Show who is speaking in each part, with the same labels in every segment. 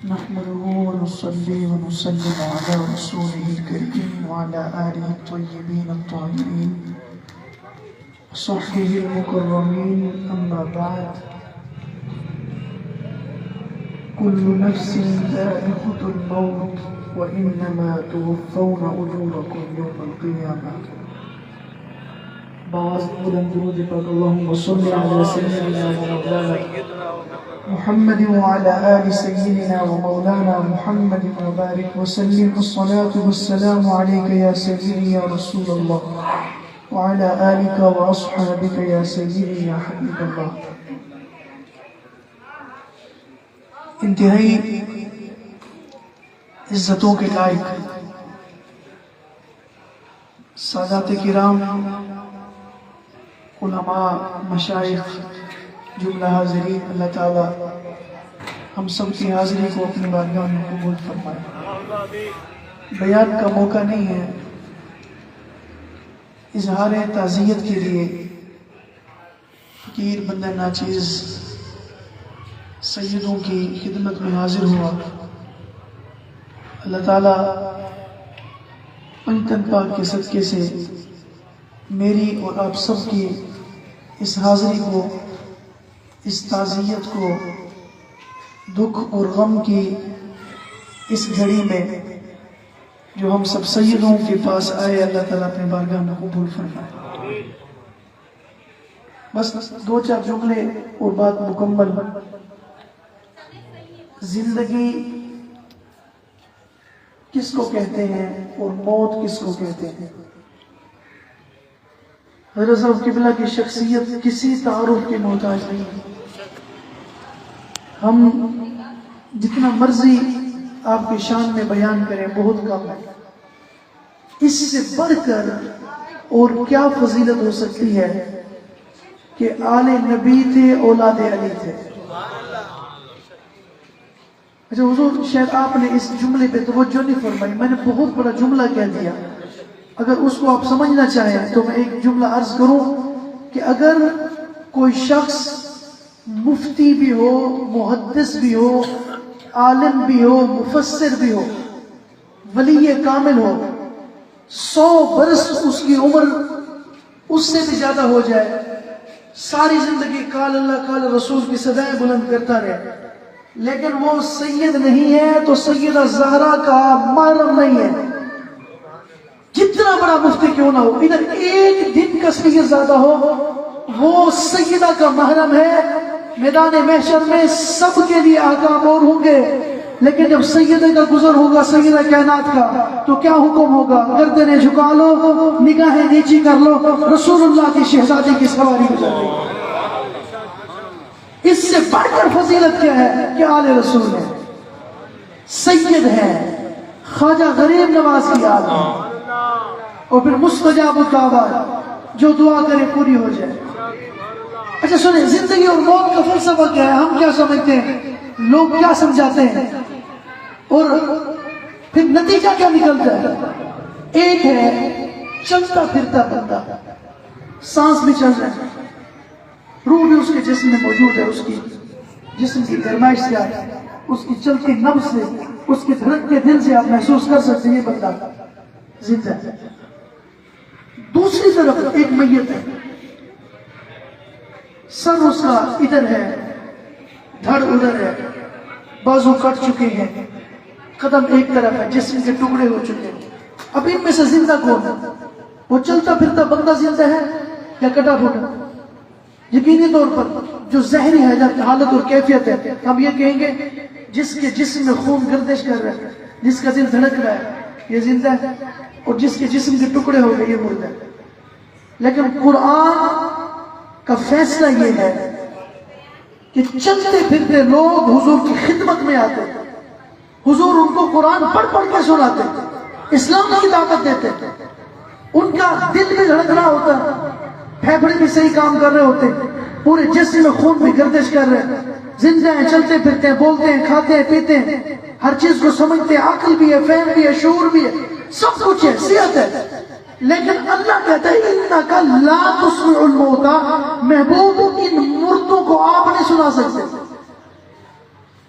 Speaker 1: نحمده ونصلي ونسلم على رسوله الكريم وعلى آله الطيبين الطاهرين وصحبه المكرمين. أما بعد، كل نفس ذائقة الموت وإنما توفون أجوركم يوم القيامة. بعض بلند درود پاک اللهم صل على سيدنا ومولانا محمد وعلى آل سيدنا ومولانا محمد وبارك وسلم. الصلاة والسلام عليك يا سيدي يا رسول الله وعلى آلك وأصحابك يا سيدي يا حبيب الله. انتہائی عزتوں کے لائق سادات کرام، علماء، مشائخ، جملہ حاضرین، اللہ تعالی ہم سب کی حاضری کو اپنی بارگاہ میں قبول فرمائے. بیان کا موقع نہیں ہے، اظہار تعزیت کے لیے فقیر بندہ ناچیز سیدوں کی خدمت میں حاضر ہوا. اللہ تعالیٰ پنجتن پاک کے صدقے سے میری اور آپ سب کی اس حاضری کو، اس تعزیت کو، دکھ اور غم کی اس گھڑی میں جو ہم سب سیدوں کے پاس آئے، اللہ تعالیٰ اپنے بارگاہ میں قبول فرمائے. بس دو چار جملے اور بات مکمل. زندگی کس کو کہتے ہیں اور موت کس کو کہتے ہیں؟ حضرت صاحب قبلہ کی شخصیت کسی تعارف کے محتاج نہیں. ہم جتنا مرضی آپ کی شان میں بیان کریں بہت کم ہے. اس سے بڑھ کر اور کیا فضیلت ہو سکتی ہے کہ آل نبی تھے، اولاد علی تھے. اچھا حضور، شاید آپ نے اس جملے پہ توجہ نہیں فرمائی. میں نے بہت بڑا جملہ کہہ دیا. اگر اس کو آپ سمجھنا چاہیں تو میں ایک جملہ عرض کروں کہ اگر کوئی شخص مفتی بھی ہو، محدث بھی ہو، عالم بھی ہو، مفسر بھی ہو، ولی کامل ہو، 100 برس اس کی عمر اس سے بھی زیادہ ہو جائے، ساری زندگی قال اللہ قال رسول کی صدائیں بلند کرتا رہے، لیکن وہ سید نہیں ہے تو سیدہ زہرا کا محرم نہیں ہے، جتنا بڑا مفتی کیوں نہ ہو، ادھر ایک دن کا سید زیادہ ہو، وہ سیدہ کا محرم ہے. میدان محشر میں سب کے لیے احکام اور ہوں گے، لیکن جب سیدہ کا گزر ہوگا، سیدہ کائنات کا، تو کیا حکم ہوگا؟ گردنیں جھکا لو، نگاہیں نیچی کر لو، رسول اللہ کی شہزادی کی سواری گزر رہی. اس سے بڑھ کر فضیلت کیا ہے کہ آل رسول ہے، سید ہے، خواجہ غریب نواز کی آل ہے، اور پھر مستجاب الدعوات، جو دعا کرے پوری ہو جائے. اچھا سنیں، زندگی اور موت کا فلسفہ کیا ہے؟ ہم کیا سمجھتے ہیں، لوگ کیا سمجھاتے ہیں، اور پھر نتیجہ کیا نکلتا ہے؟ ایک ہے چلتا پھرتا بندہ، سانس بھی چل رہا ہے، روح بھی اس کے جسم میں موجود ہے، اس کی جسم کی گرمائش سے، اس کی چلتی نبض سے، اس کے دھڑکتے دل سے آپ محسوس کر سکتے ہیں یہ بندہ زندہ ہے. دوسری طرف ایک میت ہے، سر اس کا ادھر ہے، دھڑ ادھر ہے، بازو کٹ چکے ہیں، قدم ایک طرف ہے، جسم کے ٹکڑے ہو چکے ہیں. اب ان میں سے زندہ کون ہے؟ وہ چلتا پھرتا بندہ زندہ ہے یا کٹا پھوٹا؟ یقینی طور پر جو ظاہری حالت اور کیفیت ہے، ہم یہ کہیں گے جس کے جسم میں خون گردش کر رہا ہے، جس کا دل دھڑک رہا ہے، یہ زندہ ہے، اور جس کے جسم کے ٹکڑے ہو گئے یہ مردہ ہے. لیکن قرآن کا فیصلہ یہ ہے کہ چلتے پھرتے لوگ حضور کی خدمت میں آتے، حضور ان کو قرآن پڑھ پڑھ کے سناتے، اسلام کی دعوت دیتے، ان کا دل بھی دھڑک رہا ہوتا، پھیپھڑے بھی صحیح کام کر رہے ہوتے، پورے جسم میں خون بھی گردش کر رہے، زندہ ہیں، چلتے پھرتے ہیں، بولتے ہیں، کھاتے ہیں، پیتے ہیں، ہر چیز کو سمجھتے ہیں، عقل بھی ہے، فہم بھی ہے، شعور بھی ہے، سب کچھ ہے، صحت ہے. لیکن اللہ کہتا ہے اِنَّكَ لَا تُسْمِعُ الْمَوْتَى، محبوب ان مردوں کو آپ نہیں سنا سکتے.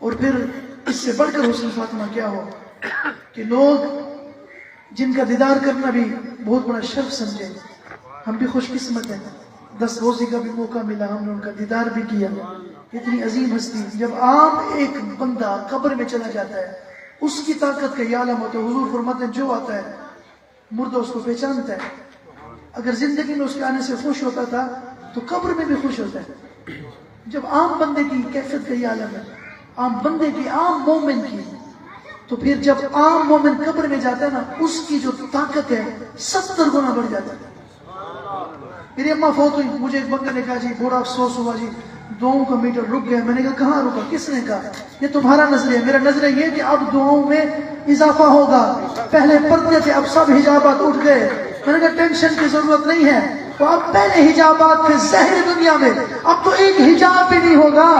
Speaker 1: اور پھر اس سے بڑھ کر حسن خاتمہ کیا ہو کہ لوگ جن کا دیدار کرنا بھی بہت بڑا شرف سمجھے. ہم بھی خوش قسمت ہیں, 10 روزے کا بھی موقع ملا, ہم نے ان کا دیدار بھی کیا. اتنی عظیم ہستی, جب عام ایک بندہ قبر میں چلا جاتا ہے اس کی طاقت کا یہ عالم ہوتا ہے. حضور فرماتے ہیں جو آتا ہے مردہ اس کو پہچانتا ہے. اگر زندگی میں اس کے آنے سے خوش ہوتا تھا تو قبر میں بھی خوش ہوتا ہے. جب عام بندے کی کیفیت کا یہ عالم ہے, عام بندے کی, عام مومن کی, تو پھر جب عام مومن قبر میں جاتا ہے نا, اس کی جو طاقت ہے 70 گنا بڑھ جاتا ہے. میری اماں فوت ہوئی, مجھے ایک بندے نے کہا جی بڑا افسوس ہوا جی, دعاؤں کا میٹر رک گیا. میں نے کہا کہاں رکا؟ کس نے کہا؟ یہ تمہارا نظریہ. میرا نظریہ یہ کہ اب دعاؤں میں اضافہ ہوگا. پہلے پردے تھے, اب سب حجابات اٹھ گئے. میں نے کہا ٹینشن کی ضرورت نہیں ہے. تو اب پہلے حجابات تھے ظاہری دنیا میں, اب تو ایک حجاب بھی نہیں ہوگا.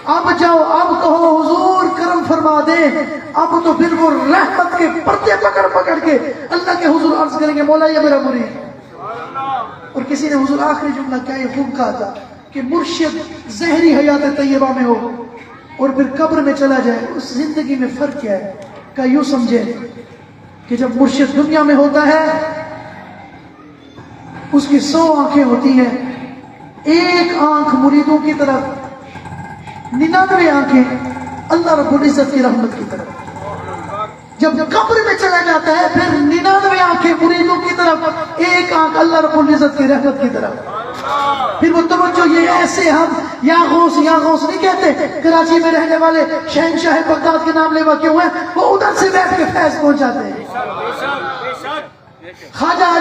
Speaker 1: اب جاؤ, اب کہو حضور کرم فرما دے. اب تو پھر وہ رحمت کے پردے پکڑ پکڑ کے اللہ کے حضور عرض کریں گے مولا یہ میرا مرید. اور کسی نے حضور آخری جملہ کیا یہ خوب کہا تھا کہ مرشد ظاہری حیات طیبہ میں ہو اور پھر قبر میں چلا جائے, اس زندگی میں فرق کیا ہے؟ کہ یوں سمجھے کہ جب مرشد دنیا میں ہوتا ہے اس کی 100 آنکھیں ہوتی ہیں, ایک آنکھ مریدوں کی طرف, 99 آنکھیں اللہ رب العزت کی رحمت کی طرف. جب قبر میں چلا جاتا ہے پھر 99 آنکھیں مریدوں کی طرف, ایک آنکھ اللہ رب العزت کی رحمت کی طرف. پھر وہ توجہ یہ ایسے ہم یا غوث نہیں کہتے. کراچی میں رہنے والے شہنشاہ بغداد کے نام لیوا کیوں ہیں, وہ ادھر سے بیٹھ کے فیض پہنچاتے ہیں. خواجہ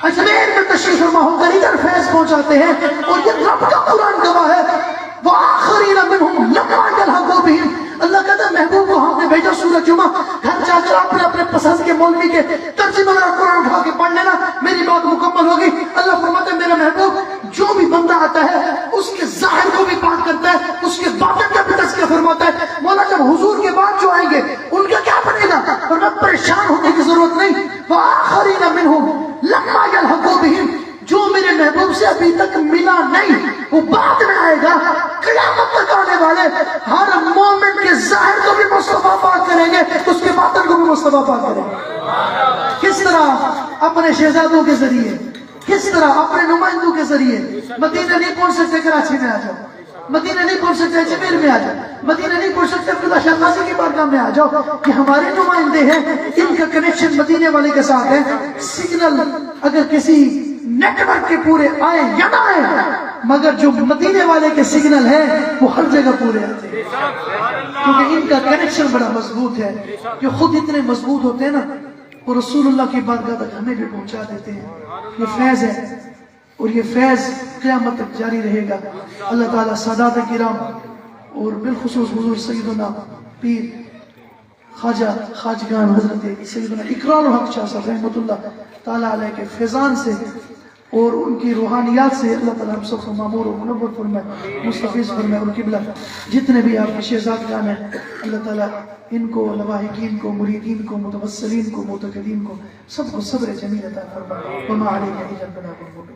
Speaker 1: اجمیر میں تشریف فرما ہو کر ادھر فیض پہنچاتے ہیں. اور یہ رب کا قرآن گواہ ہے, وآخرین منہم لما یلحقوا بہم. اللہ کہتا ہے محبوب کو ہم نے بھیجا سورۃ جمعہ, گھر جا کر اپنے اپنے پسند کے مولوی کے ترجمہ قرآن اٹھا کے پڑھ لینا, میری بات مکمل ہوگی. اللہ فرماتا ہے میرا محبوب جو بھی بندہ آتا ہے اس کے ظاہر کو بھی پاک کرتا ہے, اس کے باطن کا بھی تذکیہ فرماتا ہے. مولا جب حضور کے بعد جو آئیں گے ان کا کیا بنے گا؟ اور میں پریشان ہونے کی ضرورت نہیں. وآخرین منہم لما یلحقوا بہم, جو میرے محبوب سے ابھی تک ملا نہیں وہ بعد میں آئے گا. قیامت تک آنے والے ہر مومن کے ظاہر کو بھی مصطفیٰ پاک کریں گے, اس کے باطن کو بھی مصطفیٰ پاک کریں گے. کس طرح؟ اپنے شہزادوں کے ذریعے. کس طرح؟ اپنے نمائندوں کے ذریعے. مدینہ نہیں پہنچ سکتے کراچی میں آ جاؤ, مدینہ نہیں پہنچ سکتے اجمیر میں آ جاؤ, مدینہ نہیں پہنچ سکتے عبداللہ شاہ غازی کی بارگاہ میں آ جاؤ. کہ ہمارے نمائندے ہیں, ان کا کنیکشن مدینے والے کے ساتھ ہے. سگنل اگر کسی نیٹ ورک کے پورے آئے یا نہ آئے, مگر جو مدینے والے کے سگنل ہیں وہ ہر جگہ پورے آتے ہیں, کیونکہ ان کا کنیکشن بڑا مضبوط ہے. جو خود اتنے مضبوط ہوتے ہیں نا, وہ رسول اللہ کی بارگاہ تک ہمیں بھی پہنچا دیتے ہیں. یہ فیض ہے اور یہ فیض قیامت تک جاری رہے گا. اللہ تعالیٰ سادات کرام اور بالخصوص حضور سیدنا پیر خواجہ خواجگان حضرت سیدنا اقرار الحق شاہ صاحب رحمۃ اللہ تعالیٰ علیہ کے فیضان سے اور ان کی روحانیات سے اللہ تعالیٰ ہم سب کو معمور و منور فرمائے, مستفیض فرمائے. اور قبلہ جتنے بھی آپ کے شہزادگان ہیں اللہ تعالیٰ ان کو, لواحقین کو, مریدین کو, متوسلین کو, معتقدین کو, سب کو صبر جمیل عطا فرمائے. وما علینا الا البلاغ المبین.